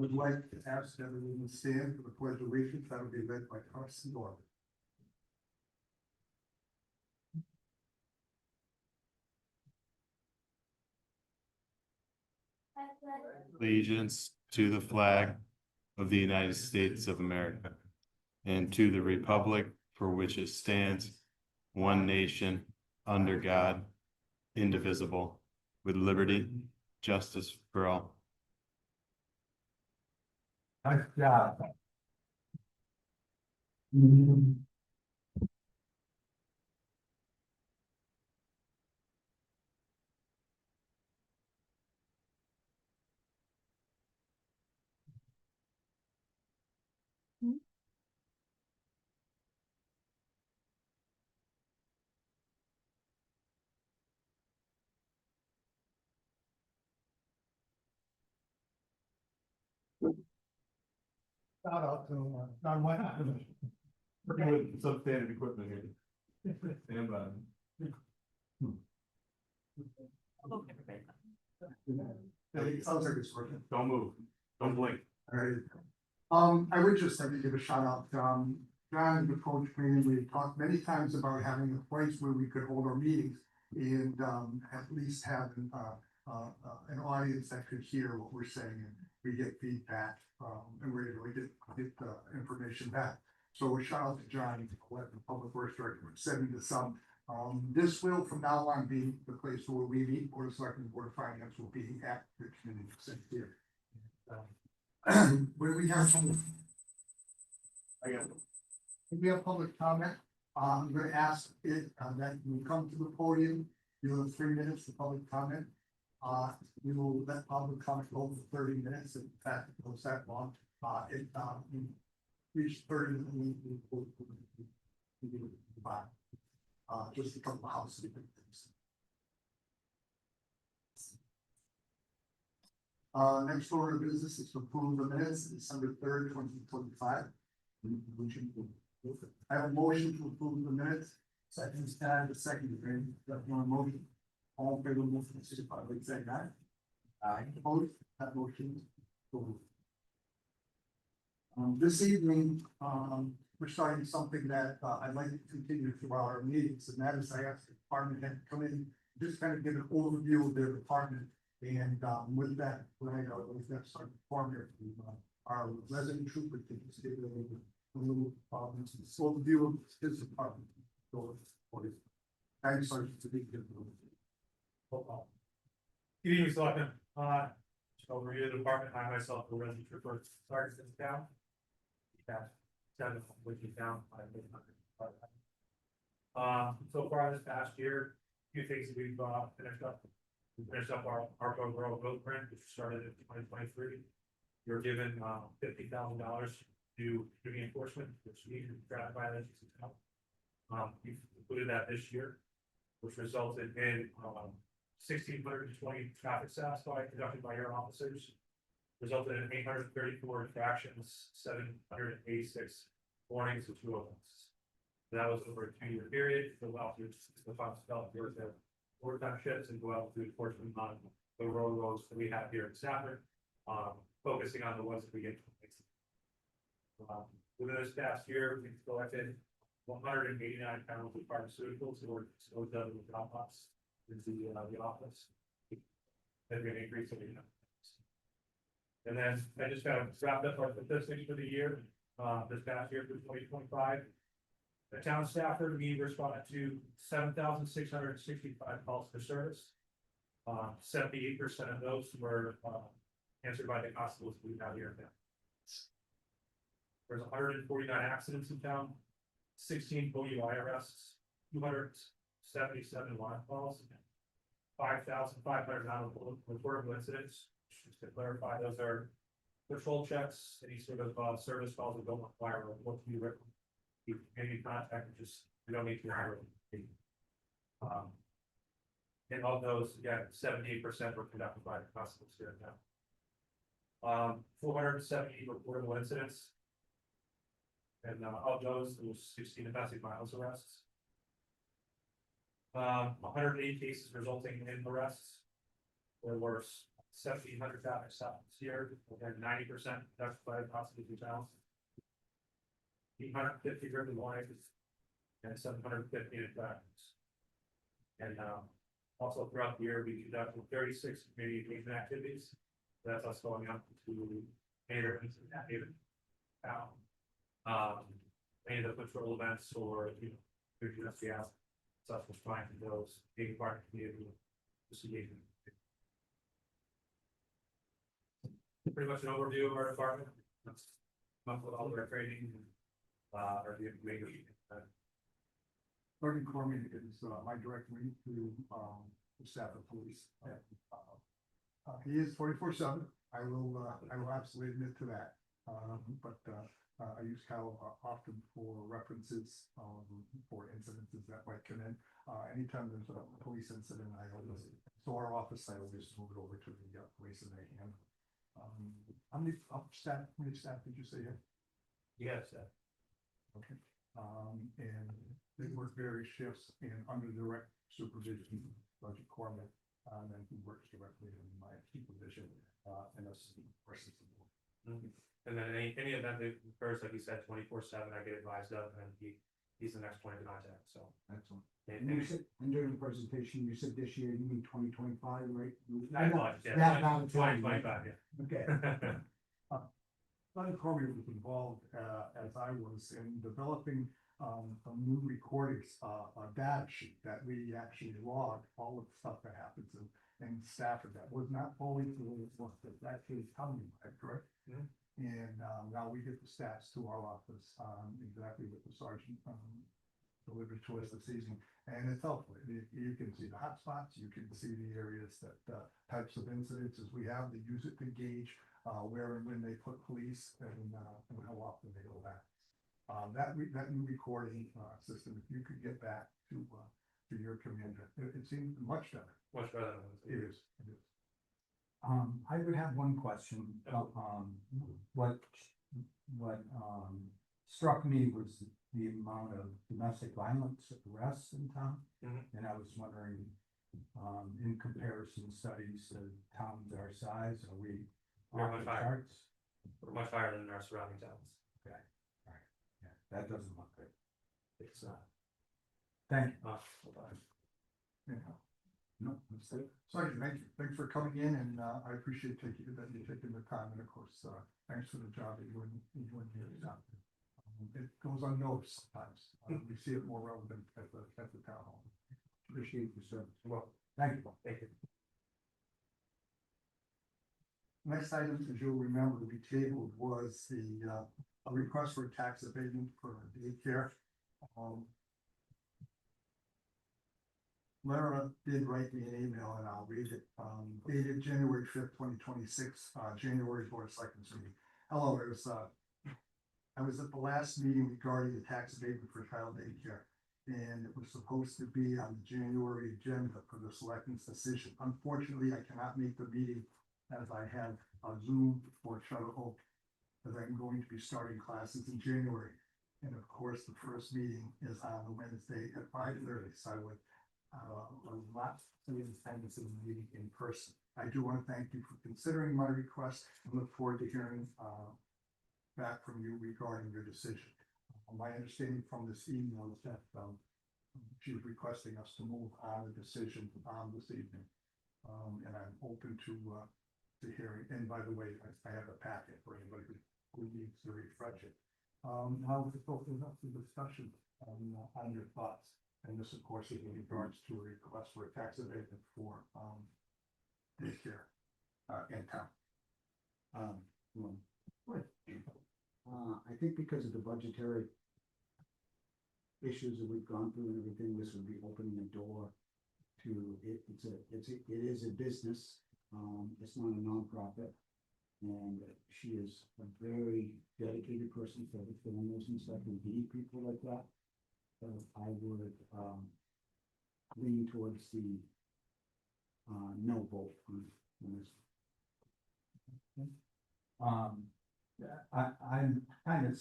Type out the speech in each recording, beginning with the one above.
would like to ask everyone to stand for the pledge of allegiance that will be led by Carson Dorr. Allegiance to the flag of the United States of America and to the republic for which it stands, one nation, under God, indivisible, with liberty, justice for all. Nice job. Shout out to Don White. We're gonna with substandard equipment here. Stand by. It sounds like it's working. Don't move. Don't blink. All right. I would just like to give a shout out, John, the coach training, we've talked many times about having a place where we could hold our meetings and, at least have, an audience that could hear what we're saying and we get feedback, and we're able to get information back. So a shout out to John, the Public Works Director, for setting this up. This will from now on be the place where we meet, Board of Selectmen, Board of Finance will be at the community center here. Where we have some. We have public comment. I'm gonna ask it, that you come to the podium, you have 3 minutes for public comment. We will let public comment go for 30 minutes, in fact, it goes that long. We reach 30 minutes, we do five. Just a couple of housekeeping things. Next order of business is to approve the minutes, December 3rd, 2025. I have a motion to approve the minutes. Second, stand the second, motion. All in favor of the motion, signify by saying aye. Aye. Opposed, that motion is approved. This evening, we're starting something that I'd like to continue throughout our meetings, and that is I asked the department head to come in, just kind of give an overview of their department. And with that, we're gonna start performing our resident trooper to just give a little overview of his department. Thanks, Sergeant, to be here. Good evening, Selectmen. Just overview of the department. I myself will resident trooper sergeant in the town. Yeah, 7 which is down. So far this past year, a few things that we've finished up. We finished up our overall road grant, which started in 2023. We were given $50,000 to community enforcement, which we traffic violations in town. We've included that this year, which resulted in 1,620 traffic stops conducted by your officers, resulted in 834 infractions, 786 warnings, and 2 events. That was over a 2-year period. The officers, the funds felt there was a overtime shifts and go out to enforcement on the roads that we have here in Stafford, focusing on the ones that we get. Within this past year, we've collected 189 pounds of pharmaceuticals that were done with dropoffs into the office. Then we increase it. And then I just kind of wrapped up our statistics for the year. This past year for 2025, the town of Stafford, we responded to 7,665 calls for service. 78% of those were answered by the constables we have here in town. There's 149 accidents in town, 16 OUI arrests, 277 line calls, 5,500 non-reportable incidents. Just to clarify, those are patrol checks, any sort of service calls that don't require a report to be written. Any contact, we don't need to hire. And of those, again, 78% were conducted by the constables here in town. 470 reportable incidents. And of those, there was 16 domestic violence arrests. 108 cases resulting in arrests. There were 1,700 stops here, and 90% that's by possibly towns. 850 driven lives and 750 in tracks. And also throughout the year, we conducted 36 community engagement activities. That's us going out to neighborhoods in that neighborhood town. Any of the patrol events or, food just the out. Such as trying to those being part of the community. Just engagement. Pretty much an overview of our department. That's up with all of our training. Or the information. Bernie Cormier is my direct link to the staff of police. He is 24/7. I will absolutely admit to that. But I use Kyle often for references for incidences that might come in. Anytime there's a police incident, our office, I always move it over to the police and they handle. How many staff did you say here? Yes. Okay, and they work various shifts and under direct supervision, Budget Corman, and then he works directly in my supervision, and us versus the board. And then any event that occurs, like you said, 24/7, I get advised of, and he's the next point of contact, so. Excellent. And And you said, and during the presentation, you said this year, you mean 2025, right? I apologize, yeah, Yeah, now it's 2025, yeah. Okay. Budget Corman was involved, as I was in developing, a new recordings, a data sheet that we actually log all of the stuff that happens in Stafford that was not always the way it was, that's actually coming, correct? Mhm. And, now we get the stats to our office, exactly what the sergeant, delivered to us this evening, and it's helpful. You can see the hot spots, you can see the areas that, types of incidences we have, they use it to gauge, where and when they put police and how often they go back. That new recording, system, if you could get back to your commander, it seems much better. Much better than It is. I would have one question. What struck me was the amount of domestic violence arrests in town. Mhm. And I was wondering, in comparison studies to towns our size, are we We're off much the higher. charts? We're much higher than our surrounding towns. Okay, all right, yeah, that doesn't look good. It's not. Thank you. Yeah. No, that's it. Sorry, thanks for coming in, and I appreciate that you taking the time, and of course, thanks for the job that you and your staff. It goes unnoticed sometimes. We see it more relevant at the town hall. Appreciate your service. Well, Thank you. thank you. Next item, as you'll remember, we tabled was the a request for tax abatement for daycare. Lara did write me an email and I'll read it, dated January 5th, 2026, January Board of Selectmen's meeting. Hello, I was at the last meeting regarding the tax abatement for child daycare. And it was supposed to be on the January agenda for the selectmen's decision. Unfortunately, I cannot make the meeting as I have a Zoom for Charter Oak, as I'm going to be starting classes in January. And of course, the first meeting is on a Wednesday at 5:30, so I would not see attendance in the meeting in person. I do want to thank you for considering my request and look forward to hearing back from you regarding your decision. My understanding from this email is that she was requesting us to move on the decision this evening. And I'm open to hearing, and by the way, I have a packet for anybody who needs to refresh it. Now we're opening up the discussion on your thoughts. And this, of course, is in regards to a request for a tax abatement for daycare in town. I think because of the budgetary issues that we've gone through and everything, this would be opening a door to it. It is a business. It's not a nonprofit. And she is a very dedicated person for the families and stuff, and need people like that. So I would lean towards the no vote on this. I'm kind of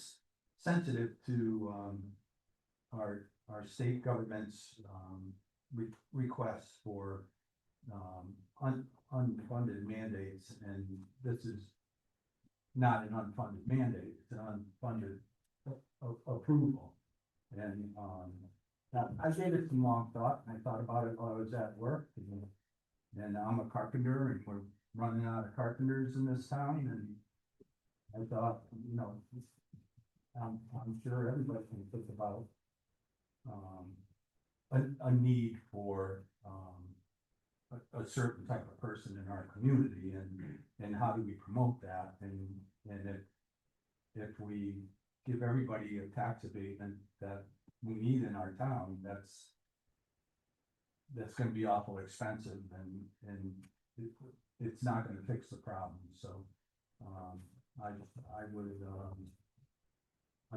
sensitive to our state government's requests for unfunded mandates, and this is not an unfunded mandate, it's an unfunded approval. And, I gave it some long thought, and I thought about it while I was at work, and I'm a carpenter, and we're running out of carpenters in this town, and I thought, you know, I'm sure everybody can think about a need for, a certain type of person in our community, and how do we promote that, and if we give everybody a tax abatement that we need in our town, that's gonna be awful expensive, and it's not gonna fix the problem, so, I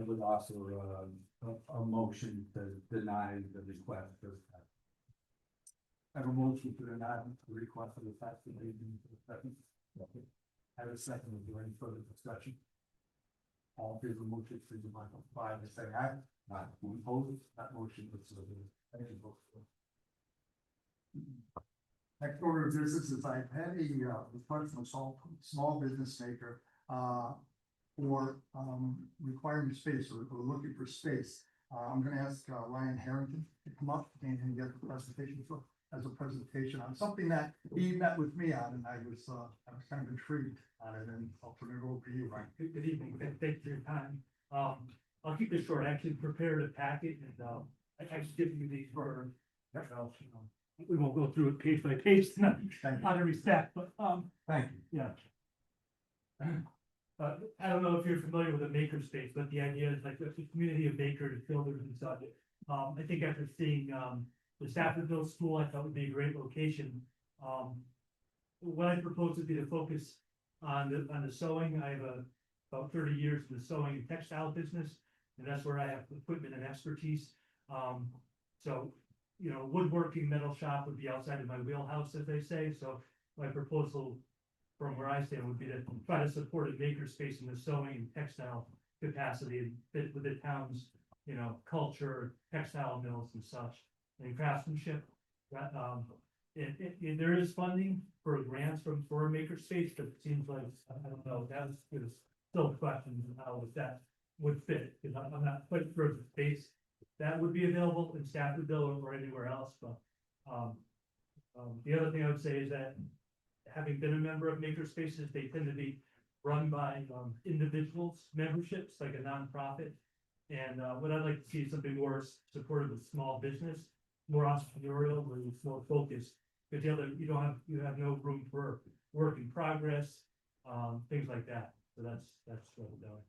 would offer a motion to deny the request for that. I have a motion to deny the request of the tax abatement for the second. I have a second, is there any further discussion? All in favor of the motion, please by saying aye. Aye. Who opposes, that motion is approved. Thank you both. Next order of business is I've had a request from a small business maker, for, requiring space or looking for space. I'm gonna ask, Ryan Harrington to come up and get the presentation as a presentation on something that he met with me on, and I was kind of intrigued on it, and I'll turn it over to you, Ryan. Good evening, thank you for your time. I'll keep this short, I actually prepared a packet and, I actually give you these for, we won't go through it page by page tonight, Thank you. out of respect, but, Thank you. yeah. I don't know if you're familiar with a makerspace, but the idea is like a community of makers, builders and such. I think after seeing, the Staffordville School, I thought would be a great location. What I propose would be to focus on the sewing. I have about 30 years in the sewing and textile business, and that's where I have equipment and expertise. So, you know, woodworking, metal shop would be outside of my wheelhouse, as they say. So my proposal from where I stand would be to try to support a makerspace in the sewing and textile capacity and fit with the town's, you know, culture, textile mills and such, and craftsmanship. That, there is funding for grants for a makerspace, but it seems like, I don't know, there's still questions on how that would fit, because I'm not quite sure of the space that would be available in Staffordville or anywhere else, but, the other thing I would say is that having been a member of makerspaces, they tend to be run by, individuals, memberships, like a nonprofit. And, what I'd like to see is something more supportive of small business, more entrepreneurial, where it's more focused. Because the other, you have no room for work in progress, things like that. So that's what we're doing.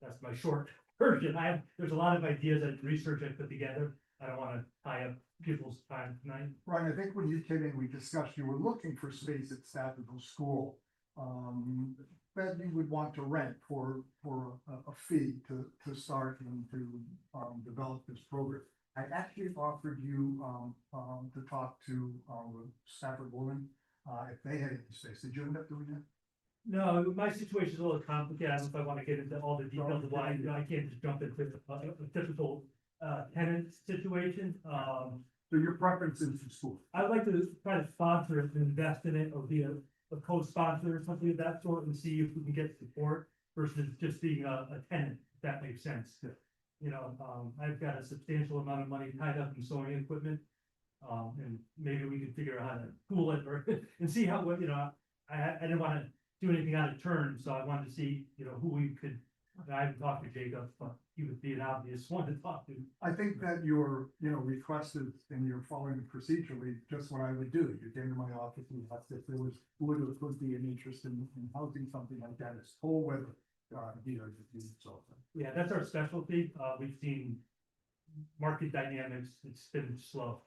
That's my short version. There's a lot of ideas and research I put together. I don't want to tie up people's time tonight. Ryan, I think when you came in, we discussed you were looking for space at Staffordville School. That you would want to rent for a fee to start and to develop this program. I actually offered you to talk to Stafford Women if they had any space. Did you end up doing that? No, my situation is a little complicated. I don't know if I want to get into all the details of why, I can't just jump into a typical tenant situation. So your preference is for school? I'd like to try to sponsor it, and invest in it, or be a co-sponsor or something of that sort, and see if we can get support versus just being a tenant, if that makes sense. Yeah. You know, I've got a substantial amount of money tied up in sewing equipment. And maybe we can figure out how to pool it or, and see how, you know, I didn't want to do anything out of turn, so I wanted to see, you know, who we could. I haven't talked to Jacob, but he would be an obvious one to talk to. I think that your, request is, and you're following procedurally, just what I would do. You came to my office and asked if there would be an interest in housing something like that. It's cold weather, here, so. Yeah, that's our specialty. We've seen market dynamics. It's been slow.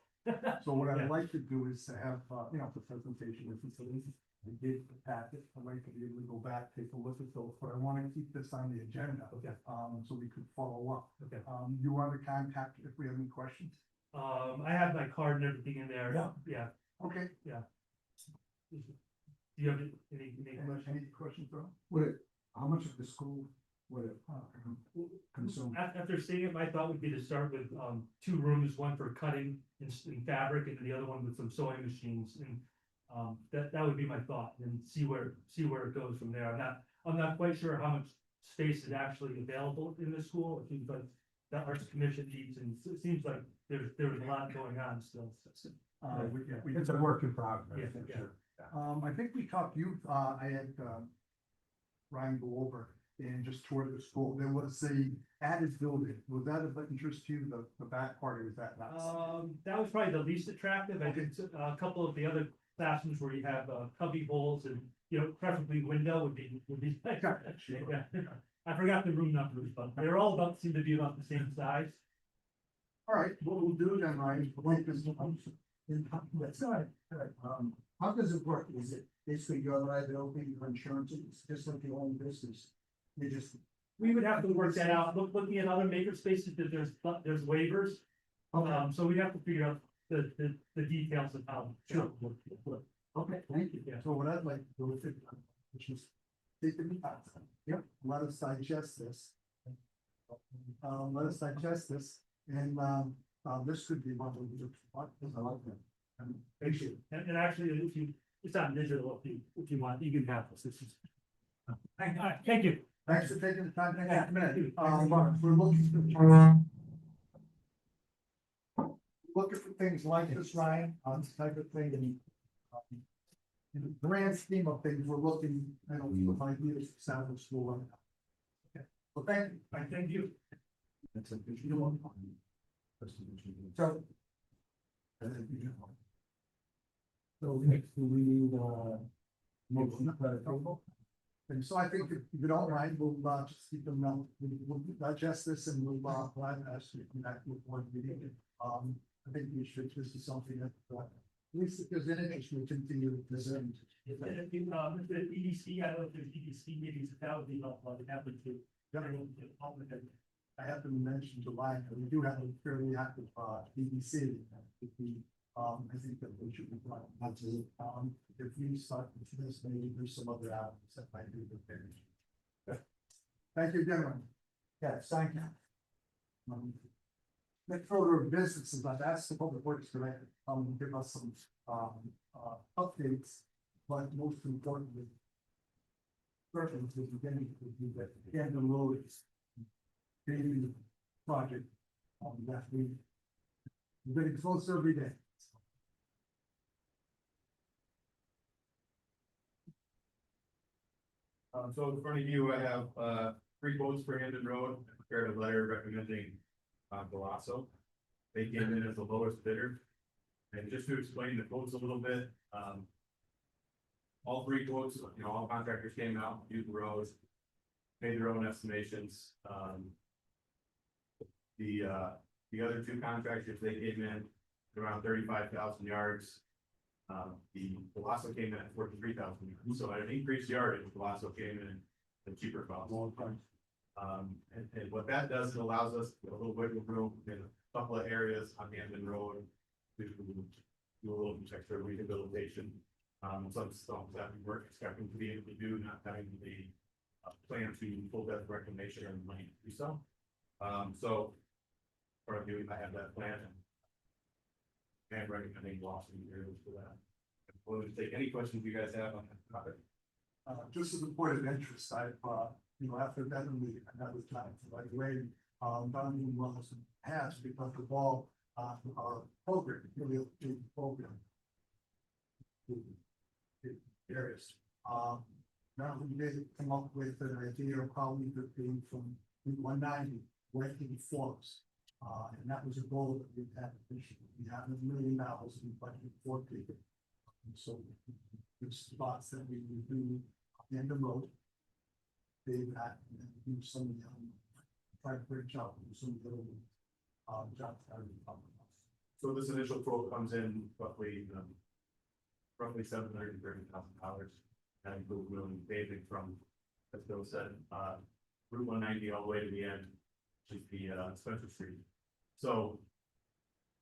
So what Yeah. I'd like to do is to have, the presentation with facilities. I did the packet. I'd like to be able to go back, take a look at those, but I want to keep this on the agenda. Okay. So we could follow up. Okay. You want to contact if we have any questions? I have my card and everything in there. Yeah. Yeah. Okay. Do you have any questions? Any questions, bro? How much of the school what it, consume. After seeing it, my thought would be to start with, 2 rooms, one for cutting in fabric and the other one with some sewing machines and. That would be my thought and see where it goes from there. I'm not quite sure how much space is actually available in the school. It seems like the Arts Commission needs, and it seems like there's a lot going on still. It's a work in progress, Yeah, for yeah. sure. I think we talked, I had, Ryan go over and just toured the school. There was a added building. Was that of interest to you, the back part, or was that not? That was probably the least attractive. I think a couple of the other classrooms where you have cubby holes and, preferably window would be. Yeah. I forgot the room numbers, but they're all seem to be about the same size. All right, what we'll do then, Ryan, like this, That's all right, all right. How does it work? Is it basically your liability, your insurance, it's just like your own business? You just. We would have to work that out. Looking at other maker spaces, that there's waivers. So we'd have to figure out the details of how. Sure. Okay, thank you. Yeah. so what I'd like to do with it, which is, take the, yep, let us digest this. Let us digest this, and, this could be one of the, I like that. Thank you. And actually, it's on digital, if you want, you can have this. This is. Thank you. Thanks for taking the time to Yeah, come in. thank you. We're looking for things like this, Ryan, on this type of thing, and in the grand scheme of things, we're looking, for ideas to sound the school. Okay. Well, thank you. Thank you. That's a good. So, So next, do we need, motion for approval? and so I think if you don't mind, we'll, just keep them, we'll digest this and we'll, ask you to come back with one meeting. I think we should, this is something that, at least if there's an interest, we continue to present. If the EDC, I don't know if there's EDC meetings, that would be helpful, I'd have to. I have to mention July, but we do have a fairly active, BBC. I think that we should be, if we start with this, maybe there's some other avenues that might be the thing. Thank you, gentlemen. Yes, thank you. Next order of business, I've asked the public works director, to give us some, updates, but most importantly. First, is the beginning of the end of the road. Paving project, that we're getting closer every day. So in front of you, I have, 3 quotes for Hampton Road, I prepared a letter recommending, Galasso. They came in as the lowest bidder. And just to explain the quotes a little bit, all 3 quotes, all contractors came out, viewed the roads, made their own estimations. The other 2 contractors, they came in around 35,000 yards. The Galasso came in at 43,000 yards, so at an increased yardage, Galasso came in at cheaper cost. And what that does, it allows us a little wiggle room in a couple of areas on Hampton Road to do a little extra rehabilitation. Some stuff that we weren't expecting to be able to do, not having the plan to full depth reclamation and money to do so. So for doing, I have that plan and recommending lots of materials for that. I'm willing to take any questions you guys have on that topic. Just as a point of interest, I've, after that meeting, I met with John, by the way, Donovan Wilson has, because of all, our program, really, the program. Areas, now we did come up with an idea of how we could be from 190 ranking forms. And that was a goal that we had this year. We have $1 million in budget for people. So the spots that we would do in the road. They that and do some of the, try to break out some of the, jobs that are talking about. So this initial quote comes in roughly $730,000. That includes milling paving from, as Bill said, Route 190 all the way to the end, which is the Spencer Street. So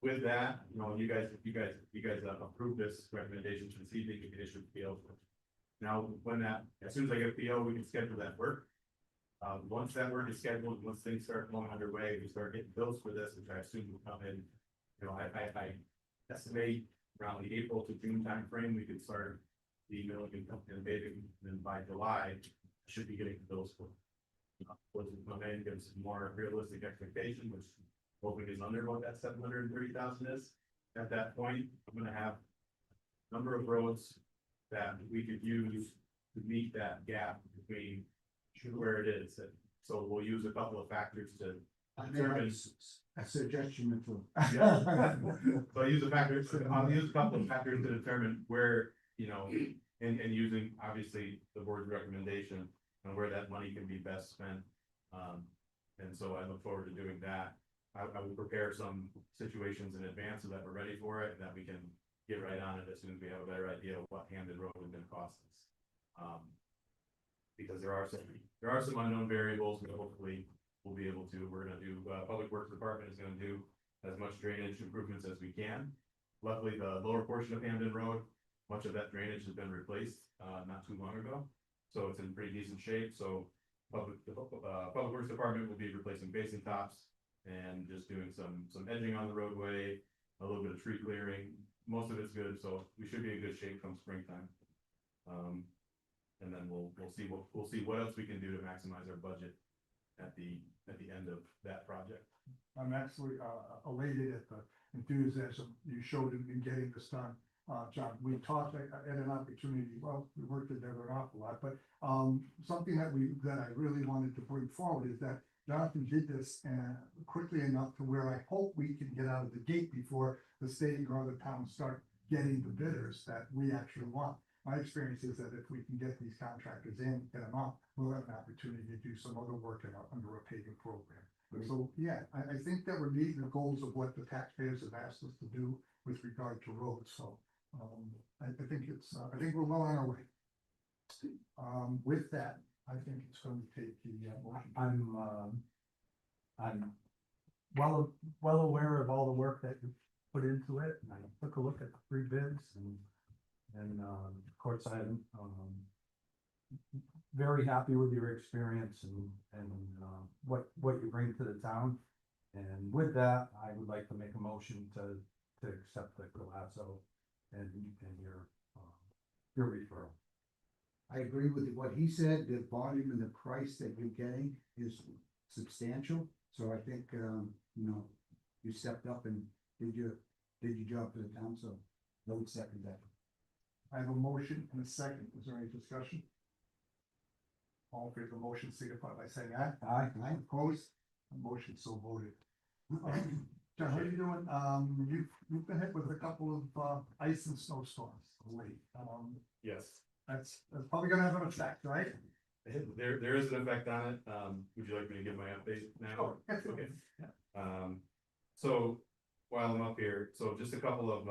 with that, you guys approve this recommendation to see if you can issue PO. Now, as soon as I get a PO, we can schedule that work. Once that work is scheduled, once things start going underway, we start getting bills for this, which I assume will come in. You know, I estimate around the April to June timeframe, we could start the milling and paving, and then by July, should be getting the bills for. Was come in, give us a more realistic expectation, which hoping is under what that 730,000 is. At that point, I'm gonna have a number of roads that we could use to meet that gap between where it is. And so we'll use a couple of factors to I may have determine. a suggestion or Yeah. So I'll use a couple of factors to determine where, you know, and using obviously the board's recommendation on where that money can be best spent. And so I look forward to doing that. I will prepare some situations in advance so that we're ready for it and that we can get right on it as soon as we have a better idea of what Hamden Road is gonna cost us. Because there are some unknown variables, but hopefully we'll be able to, we're gonna do, Public Works Department is gonna do as much drainage improvements as we can. Luckily, the lower portion of Hamden Road, much of that drainage has been replaced, not too long ago. So it's in pretty decent shape, so Public Works Department will be replacing basin tops and just doing some edging on the roadway, a little bit of tree clearing. Most of it's good, so we should be in good shape come springtime. And then we'll see what else we can do to maximize our budget at the end of that project. I'm absolutely elated at the enthusiasm you showed in getting this done. John, we talked at an opportunity, well, we worked together an awful lot, but something that I really wanted to bring forward is that Jonathan did this quickly enough to where I hope we can get out of the gate before the state or other towns start getting the bidders that we actually want. My experience is that if we can get these contractors in, get them out, we'll have an opportunity to do some other work under a paving program. So, yeah, I think that we're meeting the goals of what the taxpayers have asked us to do with regard to roads, so. I think we're well on our way. With that, I think it's going to take the motion. I'm well aware of all the work that you put into it, and I took a look at the 3 bids and of course I'm very happy with your experience and what you bring to the town. And with that, I would like to make a motion to accept the Galasso and your referral. I agree with what he said, the volume and the price that you're getting is substantial, so I think, you know, you stepped up and did your job for the town, so I would second that. I have a motion and a second. Is there any discussion? All in favor of the motion, signify by saying aye. Aye. Opposed? Motion so voted. John, how are you doing? You've been hit with a couple of ice and snowstorms lately. Yes, That's probably gonna have an effect, right? there is an effect on it. Would you like me to give my update now? Okay. So while I'm up here, so just a couple of,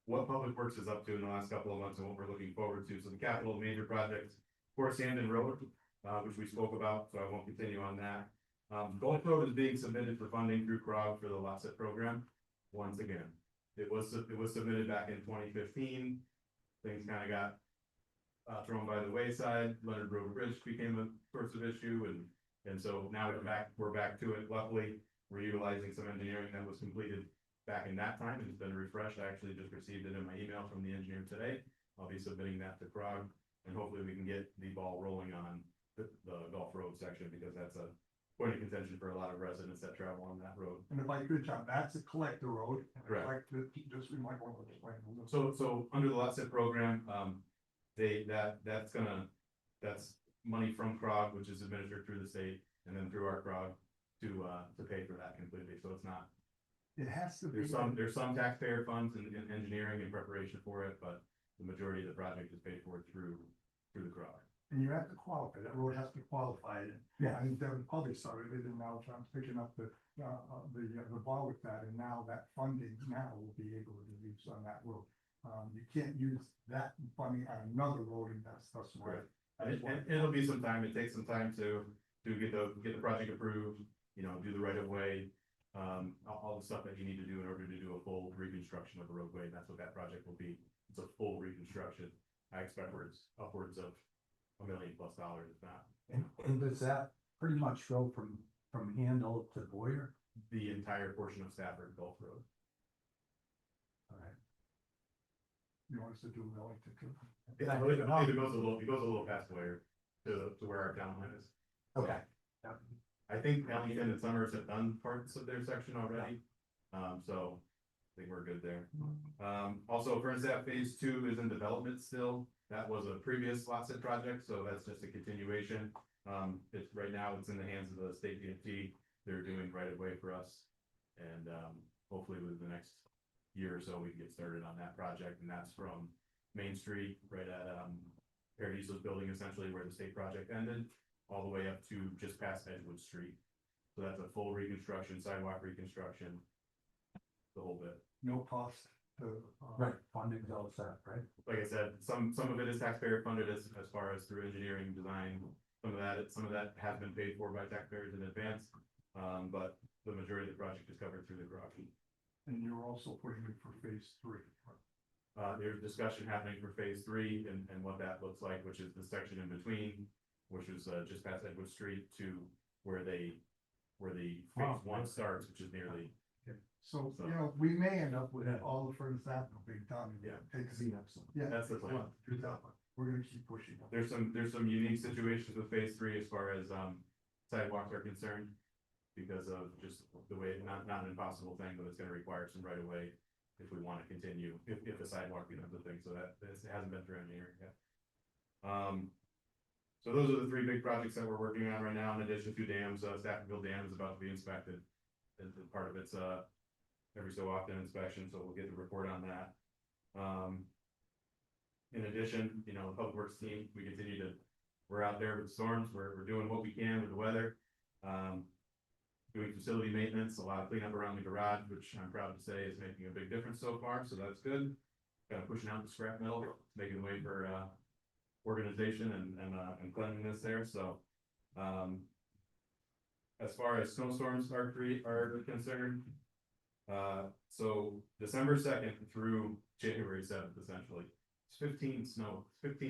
what Public Works is up to in the last couple of months and what we're looking forward to. So the capital major projects, of course, Hamden Road, which we spoke about, so I won't continue on that. Gulf Road is being submitted for funding through CROG for the LASSET program. Once again, it was submitted back in 2015. Things kind of got thrown by the wayside. Leonard Road Bridge became a source of issue, and so now we're back to it. Luckily, we're utilizing some engineering that was completed back in that time and it's been refreshed. I actually just received it in my email from the engineer today. I'll be submitting that to CROG, and hopefully we can get the ball rolling on the Gulf Road section, because that's a point of contention for a lot of residents that travel on that road. And if I could, John, that's a collector road. Correct. I'd like to just, we might want to explain. So under the LASSET program, that's money from CROG, which is administered through the state and then through our CROG to pay for that completely. So it's not, It has to be. there's some taxpayer funds in engineering and preparation for it, but the majority of the project is paid for through the CROG. And you have to qualify, that road has to qualify it. Yeah. I think Devin probably started it, and now John's picking up the ball with that, and now that funding now will be able to be used on that road. You can't use that funding on another road, and that's where. And it'll be some time, it takes some time to get the project approved, you know, do the right of way. All the stuff that you need to do in order to do a full reconstruction of a roadway. That's what that project will be. It's a full reconstruction. I expect upwards of $1 million+ if not. And does that pretty much go from Handle to Boyer? The entire portion of Stafford Gulf Road. All right. You want us to do Wellington too? I believe it goes a little past Boyer to where our town line is. Okay. I think Ellington and Summers have done parts of their section already. So I think we're good there. Also, Fernstat Phase 2 is in development still. That was a previous lot set project, so that's just a continuation. It's right now, it's in the hands of the state DOT. They're doing right of way for us. And hopefully within the next year or so, we can get started on that project. And that's from Main Street, right at Paradiso's building, essentially where the state project ended, all the way up to just past Edgewood Street. So that's a full reconstruction, sidewalk reconstruction, the whole bit. No cost to. Right, funding's all set, right? Like I said, some of it is taxpayer funded as far as through engineering, design. Some of that has been paid for by taxpayers in advance. But the majority of the project is covered through the garage. And you're also putting it for phase 3. There's discussion happening for phase 3 and what that looks like, which is the section in between, which is just past Edgewood Street to where the phase 1 starts, which is nearly. So, So- you know, we may end up with Yeah. all the furnace avenue being done. Yeah. Takes, Yeah. That's the plan. do that one. We're gonna keep pushing. There's some unique situations with phase 3 as far as sidewalks are concerned. Because of just the way, not an impossible thing, but it's gonna require some right of way if we want to continue, if the sidewalk becomes a thing, so that this hasn't been through engineering yet. So those are the 3 big projects that we're working on right now, in addition to dams. Staffordville Dam is about to be inspected. And part of it's every so often inspection, so we'll get the report on that. In addition, you know, the public works team, we're out there with storms, we're doing what we can with the weather. Doing facility maintenance, a lot of cleanup around the garage, which I'm proud to say is making a big difference so far, so that's good. Kind of pushing out the scrap metal, making way for organization and cleanliness there, so. As far as snowstorms are concerned, so December 2nd through January 7th, essentially, it's 15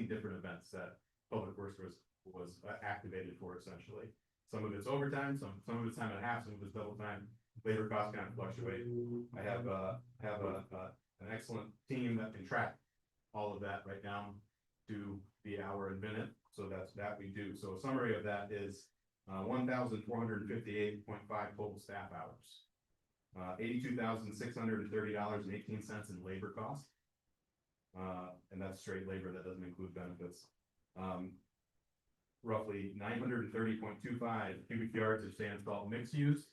different events that Public Works was activated for, essentially. Some of it's overtime, some of it's time and a half, some of it's double time. Labor costs kind of fluctuate. I have an excellent team that can track all of that right down to the hour and minute. So that we do. So a summary of that is 1,458.5 total staff hours, $82,630.18 in labor cost, and that's straight labor. That doesn't include benefits. Roughly 930.25 cubic yards of sand salt mix used,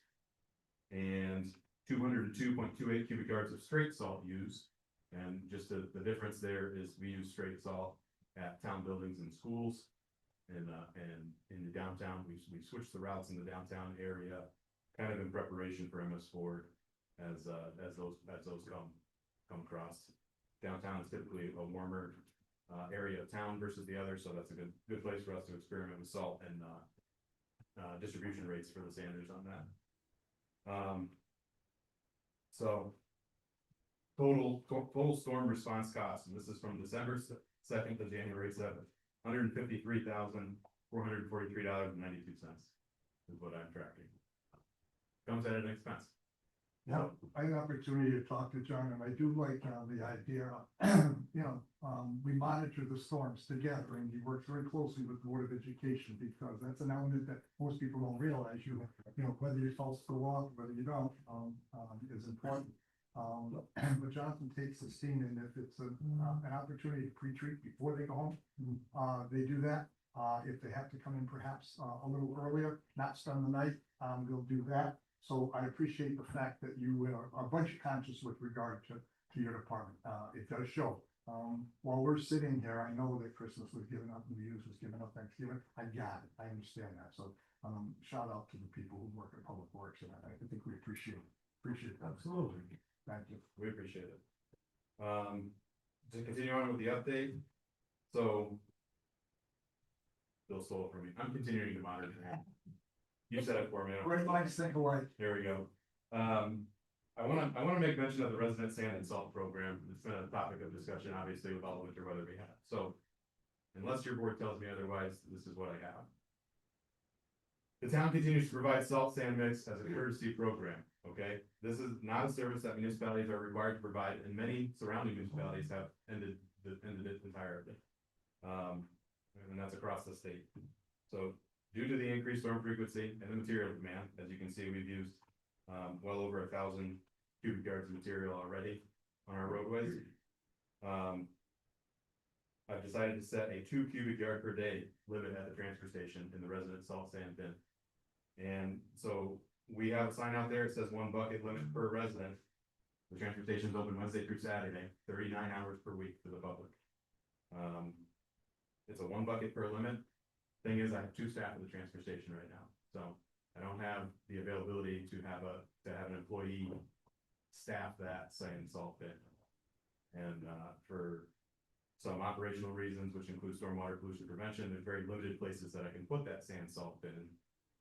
and 202.28 cubic yards of straight salt used. And just the difference there is we use straight salt at town buildings and schools, and in the downtown, we switched the routes in the downtown area, kind of in preparation for MS Ford as those come across. Downtown is typically a warmer area of town versus the other, so that's a good place for us to experiment with salt and distribution rates for the sanders on that. So total storm response costs, and this is from December 2nd to January 7th, $153,443.92 is what I'm tracking. Comes at an expense. Yeah, I had an opportunity to talk to John, and I do like the idea, you know, we monitor the storms together, and he works very closely with the Board of Education, because that's an element that most people don't realize. You know, whether you follow the law, whether you don't, is important. But Jonathan takes the scene, and if it's an opportunity to pre-treat before they go home, they do that. If they have to come in perhaps a little earlier, not spend the night, they'll do that. So I appreciate the fact that you are budget conscious with regard to your department. It does show. While we're sitting here, I know that Christmas was given up, New Year's was given up, Thanksgiving. I got it. I understand that. So shout out to the people who work at Public Works, and I think we appreciate it. Absolutely. Thank you. We appreciate it. To continue on with the update, so Bill stole it from me. I'm continuing to monitor. You said it for me. Great minds think alike. There we go. I want to make mention of the resident sand and salt program. It's been a topic of discussion, obviously, with all the winter weather we had. So Unless your board tells me otherwise, this is what I have. The town continues to provide salt sand mix as a courtesy program, okay? This is not a service that municipalities are required to provide, and many surrounding municipalities have ended it entirely. And that's across the state. So due to the increased storm frequency and the material demand, as you can see, we've used well over 1,000 cubic yards of material already on our roadways. I've decided to set a 2 cubic yard per day limit at the transfer station in the resident salt sand bin. And so we have a sign out there, it says 1 bucket limit per resident. The transfer station is open Wednesday through Saturday, 39 hours per week to the public. It's a 1 bucket per limit. Thing is, I have 2 staff at the transfer station right now, so I don't have the availability to have an employee staff that sand salt bin. And for some operational reasons, which include stormwater pollution prevention, there's very limited places that I can put that sand salt bin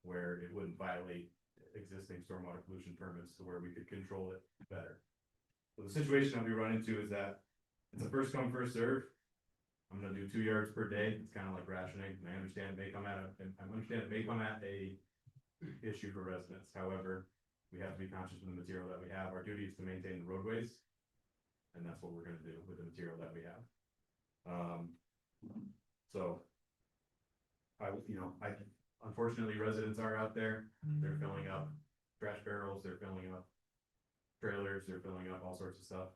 where it wouldn't violate existing stormwater pollution permits to where we could control it better. So the situation that we run into is that it's a first come, first serve. I'm gonna do 2 yards per day. It's kind of like rationing. And I understand it may come at a issue for residents. However, we have to be conscious of the material that we have. Our duty is to maintain the roadways. And that's what we're gonna do with the material that we have. So unfortunately, residents are out there, they're filling up trash barrels, they're filling up trailers, they're filling up all sorts of stuff.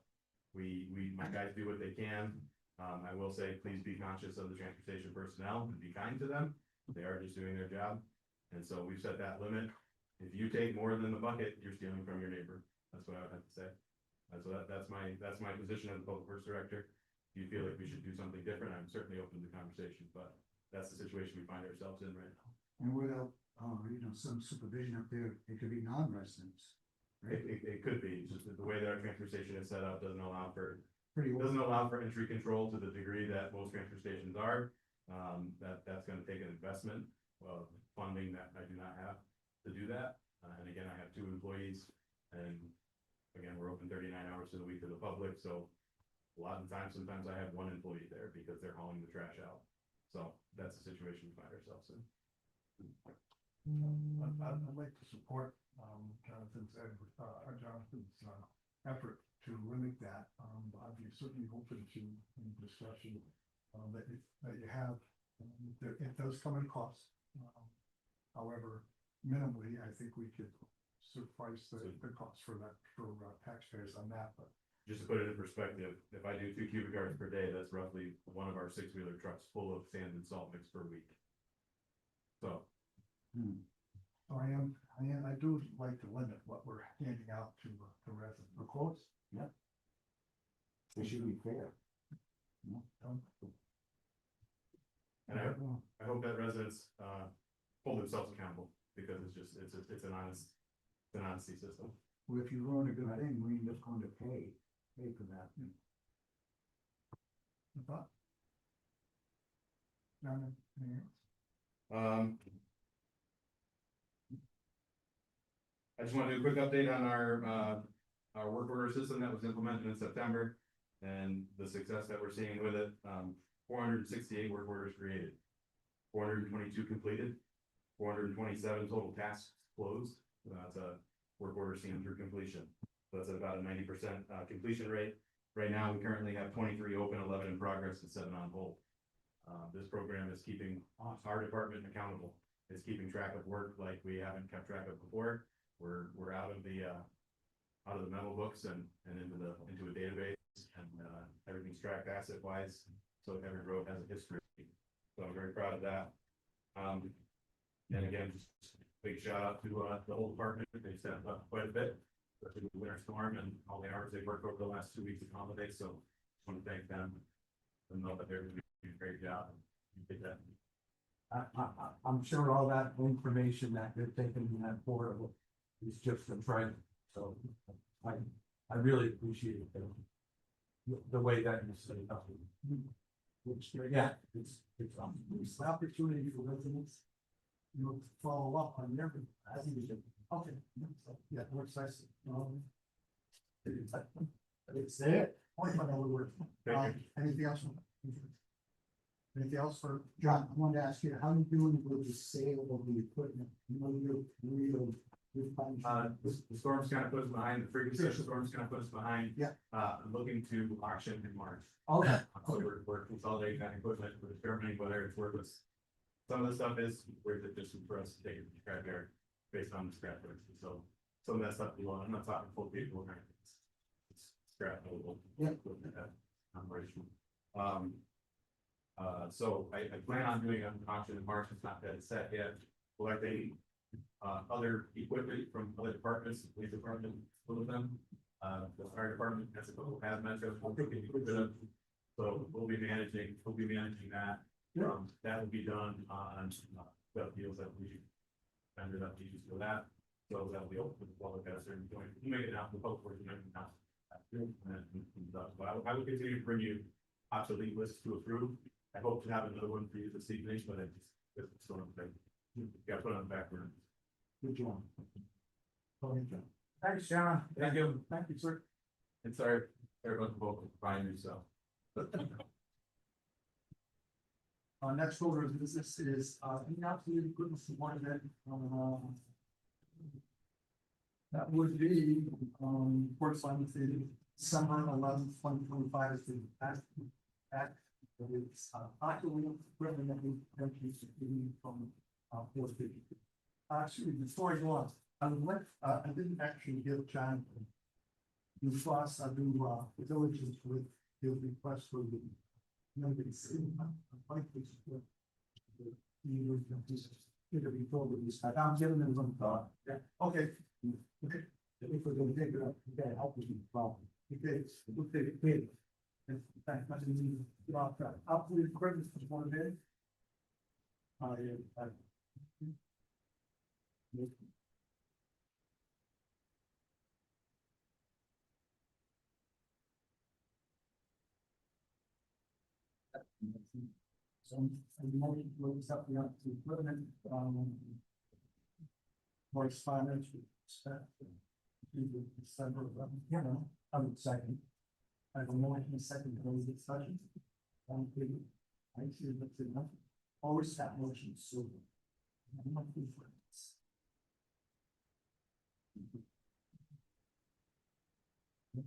My guys do what they can. I will say, please be conscious of the transportation personnel and be kind to them. They are just doing their job. And so we've set that limit. If you take more than the bucket, you're stealing from your neighbor. That's what I would have to say. So that's my position as the public works director. If you feel like we should do something different, I'm certainly open to the conversation, but that's the situation we find ourselves in right now. And without, some supervision up there, it could be non-residents. Right? It could be, just that the way that our transfer station is set up doesn't allow for Pretty well. entry control to the degree that most transfer stations are. That's gonna take an investment of funding that I do not have to do that. And again, I have 2 employees, and again, we're open 39 hours to the week to the public, so a lot of times, sometimes I have 1 employee there because they're hauling the trash out. So that's the situation we find ourselves in. I'd like to support Jonathan's effort to limit that. I'd be certainly open to any discussion that you have. It does come at a cost. However, minimally, I think we could suffice the cost for that, for taxpayers on that, but. Just to put it in perspective, if I do 2 cubic yards per day, that's roughly one of our 6-wheeler trucks full of sand and salt mix per week. So. I do like to limit what we're handing out to residents. Of course. Yep. It should be fair. And I hope that residents hold themselves accountable, because it's an honesty system. Well, if you ruin a good thing, we're just going to pay for that. Thought? Anything else? I just want to do a quick update on our work order system that was implemented in September and the success that we're seeing with it. 468 work orders created, 422 completed, 427 total tasks closed. That's a work order seen through completion. So that's about a 90% completion rate. Right now, we currently have 23 open, 11 in progress, and 7 on hold. This program is keeping our department accountable. It's keeping track of work like we haven't kept track of before. We're out of the memo books and into a database, and everything's tracked asset wise. So every road has a history. So I'm very proud of that. And again, just big shout out to the whole department. They stepped up quite a bit through the winter storm and all the hours they worked over the last 2 weeks of holidays. So just want to thank them and know that they're doing a great job. You did that. I'm sure all that information that you're taking in that portal is just a trend. So I really appreciate the way that you set it up. Yeah, it's the opportunity for residents, to follow up on everything. I think we should. Okay. Yeah, works nicely. It's there. Anything else? Anything else for John, I wanted to ask you, how are you doing with the sale of the equipment? You know, you're real. The storm's kind of put us behind, the frequency of the storm's kind of put us behind. Yeah. I'm looking to auction in March. Okay. So we're consolidating that equipment, we're determining whether it's worthless. Some of the stuff is worth it just for us to take it to scrap yard based on the scrap rates. So some of that stuff we want, I'm not talking full vehicle or anything. It's scrap. Yeah. Operational. So I plan on doing an auction in March. It's not that set yet. Collecting other equipment from other departments, the police department, full of them. The fire department has a couple of hazmat trucks. So we'll be managing that. That will be done on the deals that we ended up using for that. So that'll be open to the public as they're doing, we'll make it out to the public, we're doing it now. But I will continue to bring you obsolete lists to approve. I hope to have another one for you this evening, but it's sort of thing. Got to put it on the back burner. Good job. Thanks, John. Thank you. Thank you, sir. And sorry, everyone, for buying yourself. Next order of business is, absolute goodness of one event, that would be, correspondence dated December 11th, 2025, is the act that is, actually, equipment that we purchased from, Fort City. Actually, before I go on, I would like, I didn't actually give John the plus, I do, diligence with his request for the nobody's like this. I'm giving them some thought. Yeah, okay. Okay. If we're gonna take it up, we gotta help with the problem. Okay, we'll take it clear. In fact, I didn't get off track. Absolute equipment is one of it. So I'm going to look up the equipment, more finance with respect to December 11th, you know, I would second. I have a motion and a second for those discussions. I see that's enough. Always that motion, so.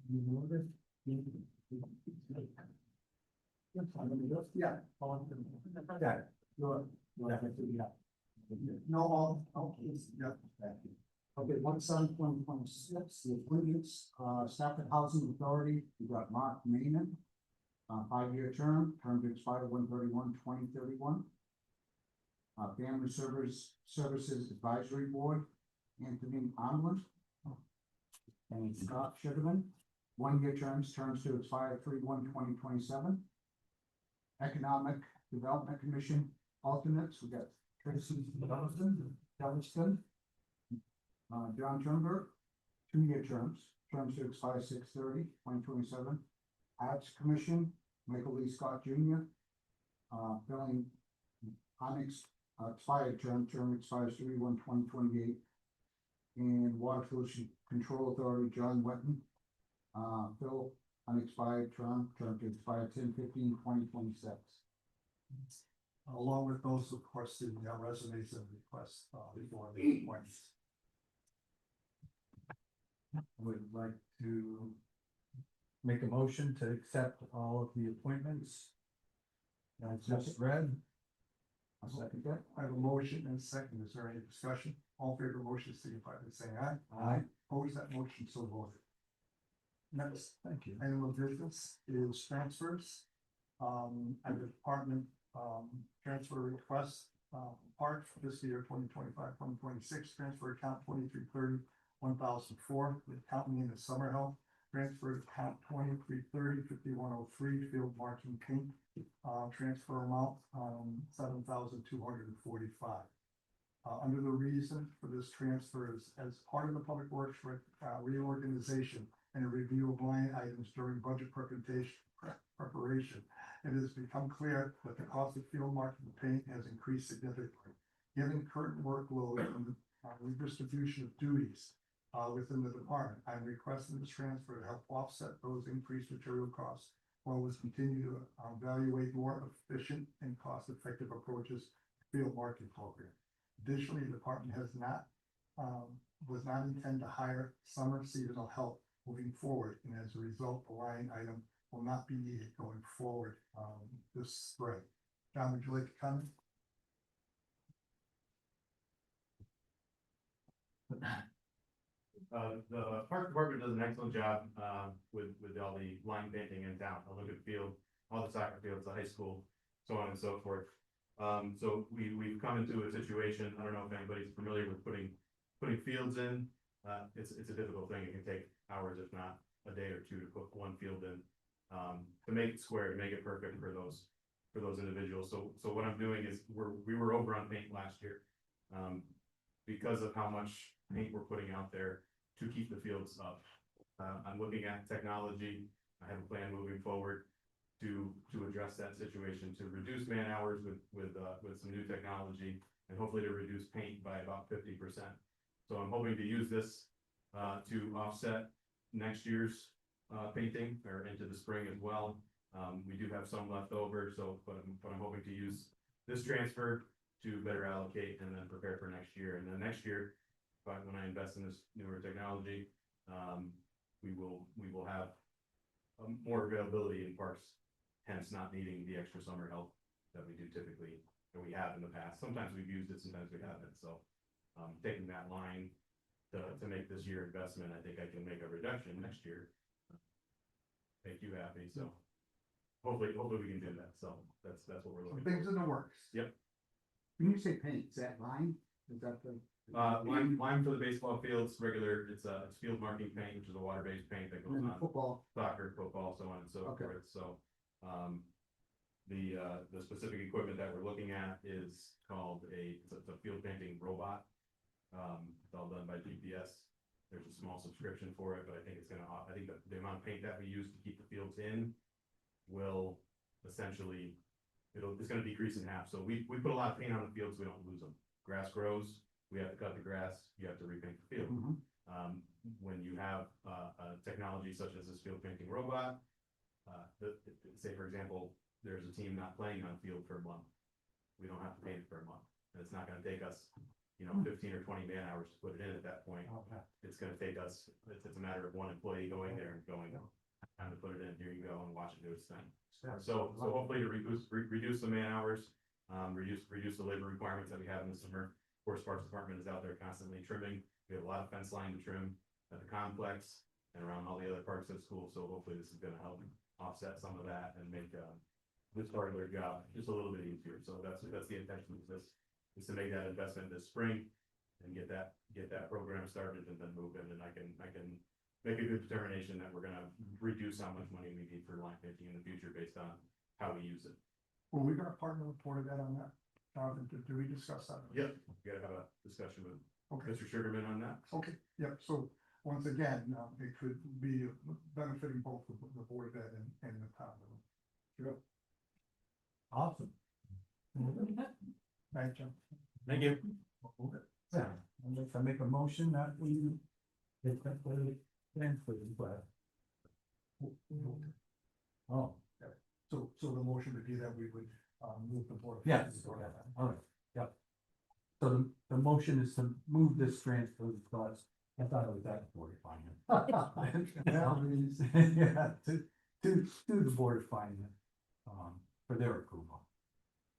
You know this? Yeah. Yeah. No, yeah. Okay, 1/7/2026, the appointments, Stafford Housing Authority, we got Mark Mayman. 5-year term to expire 1/31/2031. Family Services Advisory Board, Anthony Armland. And Scott Sugarman, 1-year terms to expire 3/1/2027. Economic Development Commission alternates, we got Tracy Dallaston, John Turnberg, 2-year terms to expire 6/30/2027. Arts Commission, Michael Lee Scott Jr. Filling expired term expires 3/1/2028. And Water Pollution Control Authority, John Wetton, Phil, unexpired term to expire 10/15/2026. Along with those, of course, the resumes and requests, before the appointments. Would like to make a motion to accept all of the appointments. I just read. I'll second that. I have a motion and a second. Is there any discussion? All in favor of the motion, signify by saying aye. Aye. Opposed, that motion so voted. Next, Thank you. item of business is transfers. At the department, transfer request, part for this year, 2025-2026, transfer account 2330-1004, with accountant in the summer help. Transfer account 2330-5103, field marking paint, transfer amount, 7,245. Under the reason for this transfer is as part of the public works reorganization and a review of line items during budget preparation, it has become clear that the cost of field marking paint has increased significantly. Given current workload and the redistribution of duties within the department, I'm requesting this transfer to help offset those increased material costs always continue to evaluate more efficient and cost-effective approaches to field marketing program. Additionally, the department has not, was not intend to hire summer seasonal help moving forward, and as a result, the line item will not be needed going forward, this spring. John, would you like to comment? The park department does an excellent job, with all the line painting in town, Olympic Field, all the soccer fields, the high school, so on and so forth. So we've come into a situation, I don't know if anybody's familiar with putting fields in. It's a difficult thing, it can take hours, if not a day or two, to put one field in, to make it square, to make it perfect for those individuals. So what I'm doing is, we were over on paint last year. Because of how much paint we're putting out there to keep the fields up. I'm looking at technology, I have a plan moving forward to address that situation, to reduce man hours with some new technology, and hopefully to reduce paint by about 50%. So I'm hoping to use this to offset next year's painting, or into the spring as well. We do have some left over, but I'm hoping to use this transfer to better allocate and then prepare for next year. And then next year, but when I invest in this newer technology, we will have more availability in parks, hence not needing the extra summer help that we do typically, that we have in the past. Sometimes we've used it, sometimes we haven't. So taking that line to make this year investment, I think I can make a reduction next year. Make you happy, so hopefully we can do that. So that's what we're looking Things for. in the works. Yep. When you say paint, is that lime? Is that the? Lime for the baseball fields, regular, it's field marking paint, which is a water-based paint that goes And then on football, soccer, football, so on and so Okay. forth, so. The specific equipment that we're looking at is called it's a field painting robot. It's all done by GPS. There's a small subscription for it, but I think I think the amount of paint that we use to keep the fields in will essentially, it's gonna decrease in half. So we put a lot of paint on the fields, we don't lose them. Grass grows, we have to cut the grass, you have to repaint the field. Mhm. When you have a technology such as this field painting robot, say for example, there's a team not playing on field for a month. We don't have to paint it for a month, and it's not gonna take us, 15 or 20 man hours to put it in at that point. okay. It's gonna take us, it's a matter of one employee going there and going, time to put it in, here you go, and watch it do its thing. So hopefully to reduce the man hours, reduce the labor requirements that we have in the summer. Of course, Parks Department is out there constantly trimming. We have a lot of fence line to trim at the complex and around all the other parks at school. So hopefully this is gonna help offset some of that and make this part of their job just a little bit easier. So that's the intention of this, is to make that investment this spring and get that program started and then move in, and I can make a good determination that we're gonna reduce how much money we need for line painting in the future based on how we use it. Were we gonna partner with Porter on that? Jonathan, did we discuss that? Yep, we gotta have a discussion with Okay, Mr. Sugarman on that. okay, yep, so once again, it could be benefiting both the Board of Ed and the town. Sure. Awesome. Thank you. Thank you. Yeah, I make a motion that we get that transfer, but. Oh, So the motion would be that we would, move the Board of. yes, okay, all right, yep. So the motion is to move this transfer, because I thought it was that Board of Finance. Yeah, to the Board of Finance, for their approval.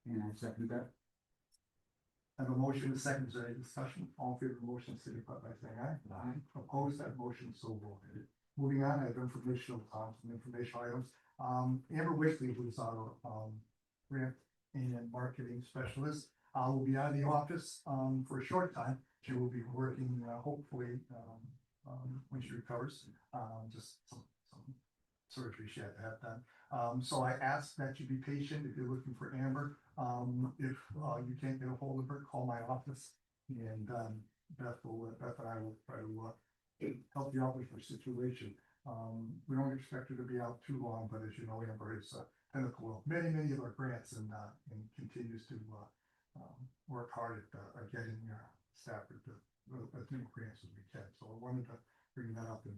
And I second that. I have a motion, a second, is there any discussion? All in favor of the motion, signify by saying aye. Aye. Opposed, that motion is so voted. Moving on, I have informational, some informational items. Amber Wickley, who's our, grant and marketing specialist, will be out of the office, for a short time. She will be working, hopefully, when she recovers, just some surgery she had to have done. So I ask that you be patient if you're looking for Amber. If you can't get a hold of her, call my office, and Beth and I will try to help you out with your situation. We don't expect her to be out too long, but as you know, Amber is a pinnacle of many of our grants, and continues to work hard at getting Stafford as many grants as we can. So I wanted to bring that up and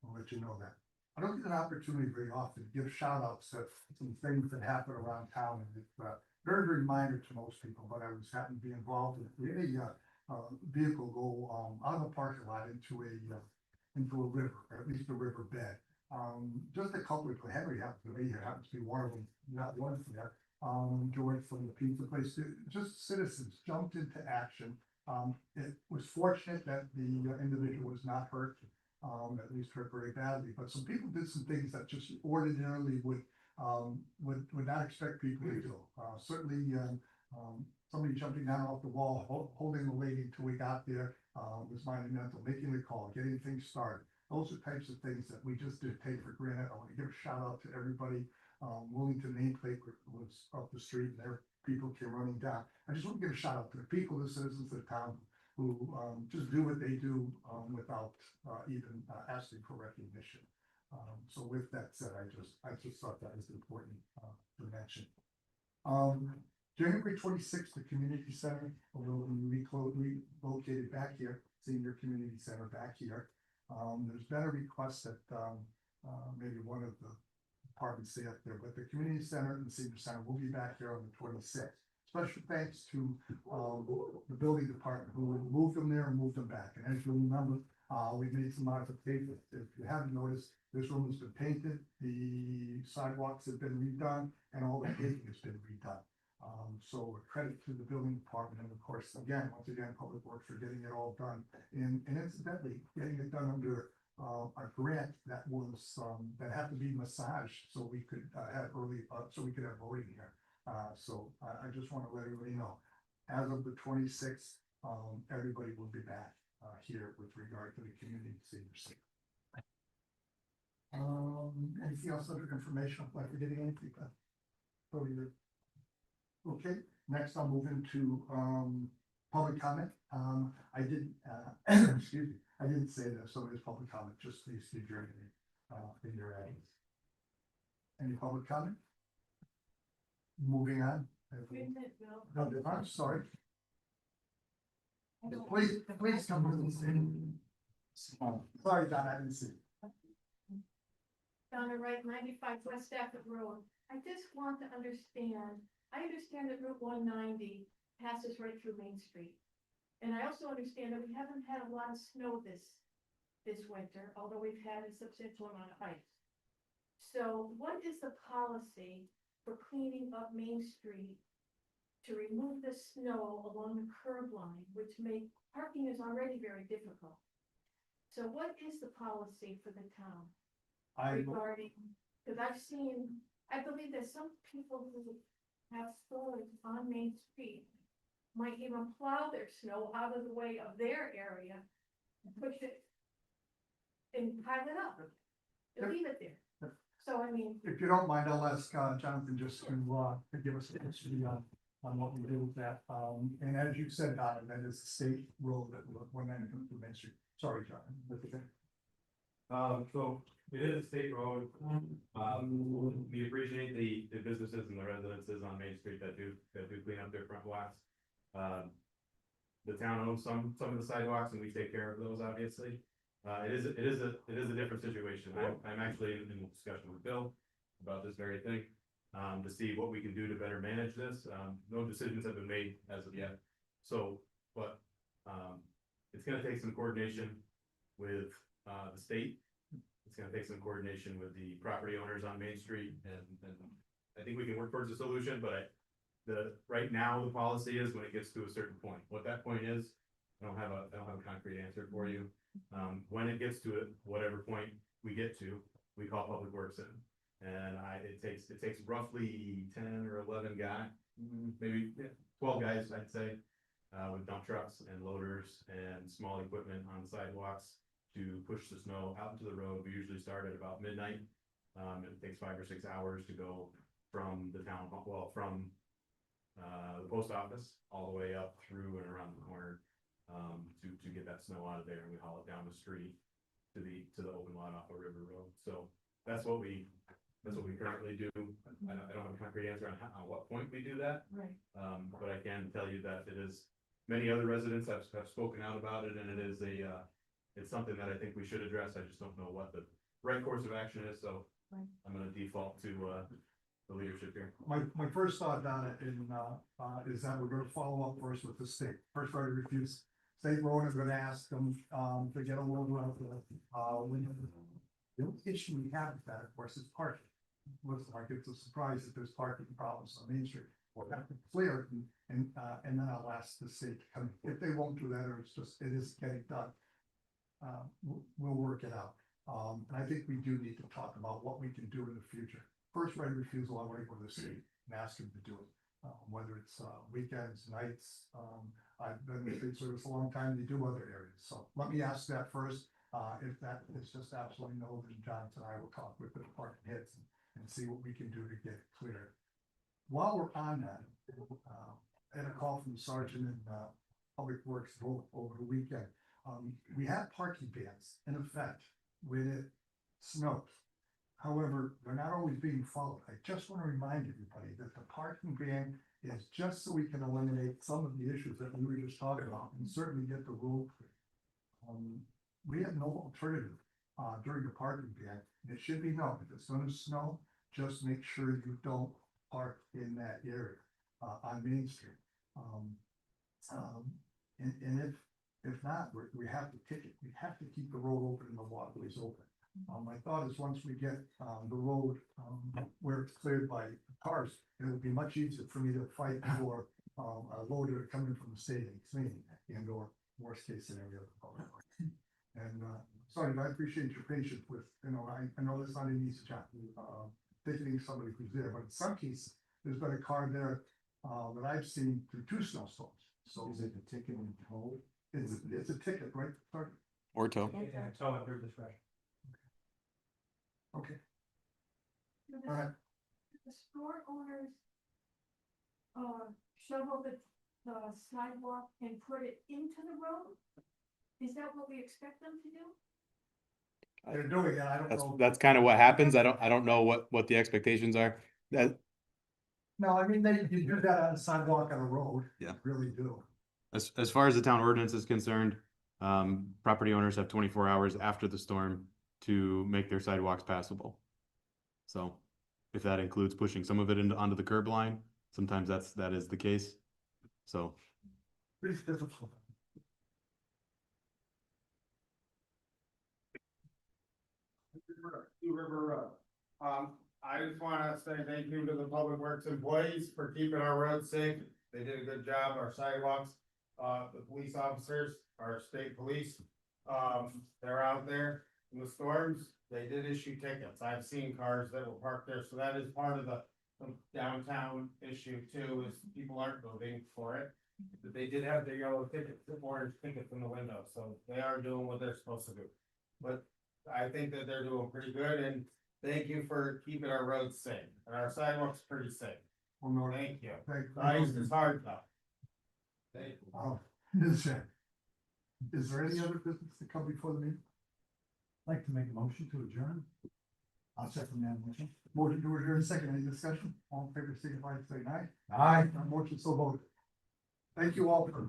I'll let you know that. I don't get an opportunity very often to give shout outs to some things that happen around town, and it's, very, very minor to most people, but I was happened to be involved in a vehicle go, out of the parking lot into a river, or at least a river bed. Just a couple of, Henry happened to be here, happens to be one of them, not one from there. George from the pizza place, just citizens jumped into action. It was fortunate that the individual was not hurt, at least hurt very badly, but some people did some things that just ordinarily would not expect people to do. Certainly, somebody jumping down off the wall, holding the lady until we got there, was monumental, making the call, getting things started. Those are types of things that we just did take for granted. I want to give a shout out to everybody. Wilmington nameplate was up the street and there people came running down. I just want to give a shout out to the people, the citizens of the town who just do what they do without even asking for recognition. So with that said, I just thought that was important to mention. January 26th, the community center will be relocated back here, senior community center back here. There's been a request that maybe one of the departments stay up there, but the community center and the senior center will be back here on the 26th. Special thanks to the building department who moved them there and moved them back. And as you remember, we've made some modifications. If you haven't noticed, this room has been painted, the sidewalks have been redone, and all the paving has been redone. So a credit to the building department, and of course, once again, Public Works for getting it all done. And incidentally, getting it done under a grant that was that had to be massaged so we could have so we could have voting here. So I just want to let everybody know, as of the 26th, everybody will be back here with regard to the community senior center. Anything else under information? Am I forgetting anything? Okay, next I'll move into public comment. I didn't excuse me, I didn't say that, so there's public comment, just please give your name in your address. Any public comment? Moving on. No, I'm sorry. Please come to the scene. Sorry, Don, I didn't see. Donna Wright, 95 West Stafford Road. I just want to understand, I understand that Route 190 passes right through Main Street. And I also understand that we haven't had a lot of snow this winter, although we've had a substantial amount of ice. So what is the policy for cleaning up Main Street to remove the snow along the curb line, which parking is already very difficult? So what is the policy for the town regarding, because I believe that some people who have stores on Main Street might even plow their snow out of the way of their area, push it and pile it up, and leave it there. So I mean, If you don't mind, I'll ask Jonathan just to give us a history on what we do with that. And as you said, Don, that is the state road that one that comes through Main Street. Sorry, Jonathan. That's okay. So it is a state road. We appreciate the businesses and the residences on Main Street that do clean up their front lots. The town owns some of the sidewalks and we take care of those, obviously. It is a different situation. I'm actually in discussion with Bill about this very thing, to see what we can do to better manage this. No decisions have been made as of yet. So, but, it's gonna take some coordination with, the state. It's gonna take some coordination with the property owners on Main Street, and I think we can work towards a solution, but right now, the policy is when it gets to a certain point. What that point is, I don't have a concrete answer for you. When it gets to whatever point we get to, we call Public Works in. And it takes roughly 10 or 11 guys, maybe 12 guys, I'd say, with dump trucks and loaders and small equipment on the sidewalks to push the snow out into the road. We usually start at about midnight. It takes 5 or 6 hours to go from the town, from the post office all the way up through and around the corner, to get that snow out of there, and we haul it down the street to the open lot off of River Road. So that's what we currently do. I don't have a concrete answer on what point we do that. right. But I can tell you that it is, many other residents have spoken out about it, and it is it's something that I think we should address. I just don't know what the right course of action is, so Right. I'm gonna default to, the leadership here. My first thought on it is that we're gonna follow up first with the state, first right of refuse. State road is gonna ask them, to get a load out the issue we have with that, of course, is parking. Looks like it's a surprise that there's parking problems on Main Street. We'll have to clear it and then I'll ask the state to come, if they won't do that, or it's just, it is getting done. We'll work it out. And I think we do need to talk about what we can do in the future. First right of refusal, I want to go to the state and ask them to do it. Whether it's weekends, nights, I've been in the state service a long time, they do other areas. So let me ask that first. If that is just absolutely no, then Johnson and I will talk with the department heads and see what we can do to get it cleared. While we're on that, I had a call from the sergeant in Public Works over the weekend. We have parking bans in effect when it snows. However, they're not always being followed. I just want to remind everybody that the parking ban is just so we can eliminate some of the issues that we were just talking about and certainly get the road clear. We have no alternative during the parking ban. It should be known, if it's gonna snow, just make sure you don't park in that area on Main Street. And if not, we have to ticket, we have to keep the road open and the waterways open. My thought is once we get the road where it's cleared by cars, it would be much easier for me to fight for a loader coming from the state and or worst case scenario. And sorry, I appreciate your patience with, I know that's not an easy job, ticketing somebody who's there, but in some cases, there's been a car there that I've seen through 2 snowstorms. So Is it a ticket and toll? it's a ticket, right? Sorry. Or tow. Yeah, tell it their discretion. Okay, Do all right. the store owners shovel the sidewalk and put it into the road? Is that what we expect them to do? They're doing it, I don't know. That's kind of what happens. I don't know what the expectations are. That, No, I mean, you do that on a sidewalk on a road. Yeah. Really do. as far as the town ordinance is concerned, property owners have 24 hours after the storm to make their sidewalks passable. So if that includes pushing some of it onto the curb line, sometimes that is the case. So Pretty difficult. River Road. I just wanna say thank you to the Public Works employees for keeping our roads safe. They did a good job, our sidewalks. The police officers, our state police, they're out there in the storms. They did issue tickets. I've seen cars that were parked there, so that is part of the downtown issue too, is people aren't voting for it. But they did have their yellow tickets, the orange tickets in the window, so they are doing what they're supposed to do. But I think that they're doing pretty good, and thank you for keeping our roads safe, and our sidewalks pretty safe. Well, no, Thank you. thank Ice is hard though. Thank you. Is there any other business to come before the meeting? I'd like to make a motion to adjourn. I'll second that motion. Motion to adjourn, second, any discussion? All in favor, signify by saying aye. Aye. Motion so voted. Thank you all for.